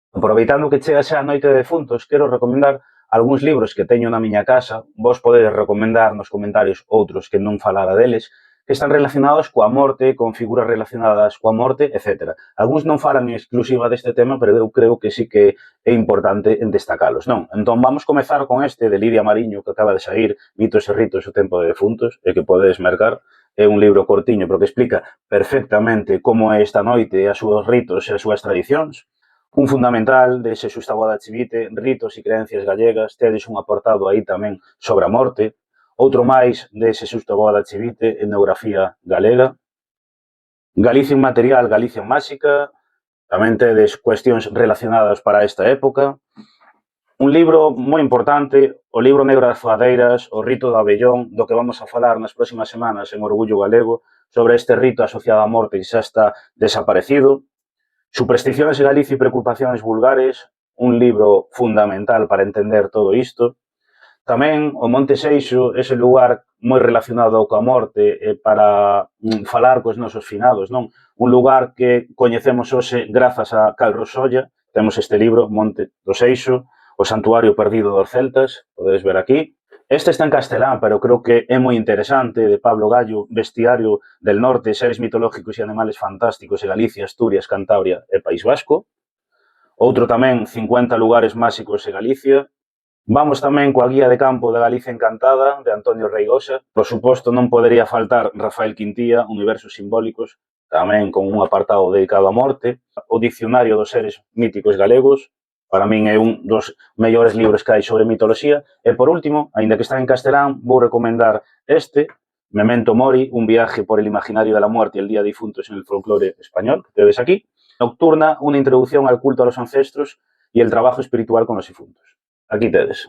Aproveitando que chega xa a noite de defuntos, quero recomendar algúns libros que teño na miña casa, vos podedes recomendar nos comentarios outros que non falara deles, que están relacionados coa morte, con figuras relacionadas coa morte, etc. Algúns non falan en exclusiva deste tema, pero eu creo que sí que é importante en destacalos, non? Entón vamos comezar con este de Lidia Mariño, que acaba de sair, Mitos e ritos o tempo de defuntos, e que podedes mercar. É un libro cortiño, pero que explica perfectamente como é esta noite, as súas ritos e as súas tradicións. Un fundamental de Xesús Taboada Chivite, Ritos e creencias gallegas, tedes un apartado aí tamén sobre a morte. Outro máis de Xesús Taboada Chivite, Etnografía galega. Galicia inmaterial, Galicia máxica, tamén tedes cuestións relacionadas para esta época. Un libro moi importante, o libro negro das foadeiras, o rito do abellón, do que vamos a falar nas próximas semanas en Orgullo Galego, sobre este rito asociado á morte que xa está desaparecido. Supersticiones de Galicia y preocupaciones vulgares, un libro fundamental para entender todo isto. Tamén o Monte Seixo, ese lugar moi relacionado coa morte para falar cos nosos finados, non? Un lugar que coñecemos hoxe grazas a Cal Rosolla, temos este libro, Monte do Seixo, o Santuario Perdido dos Celtas, podedes ver aquí. Este está en castelán, pero creo que é moi interesante, de Pablo Gallo, Bestiario del Norte, seres mitológicos e animales fantásticos de Galicia, Asturias, Cantabria e País Vasco. Outro tamén, 50 lugares máxicos de Galicia. Vamos tamén coa guía de campo de Galicia Encantada, de Antonio Reigosa. Por suposto, non podería faltar Rafael Quintía, Universos Simbólicos, tamén con un apartado dedicado á morte. O Dicionario dos Seres Míticos Galegos, para min é un dos mellores libros que hai sobre mitoloxía. E por último, aínda que está en castelán, vou recomendar este, Memento Mori, un viaje por el imaginario de la muerte y el día de difuntos en el folclore español, que tedes aquí. Nocturna, una introducción al culto a los ancestros y el trabajo espiritual con los difuntos. Aquí tedes.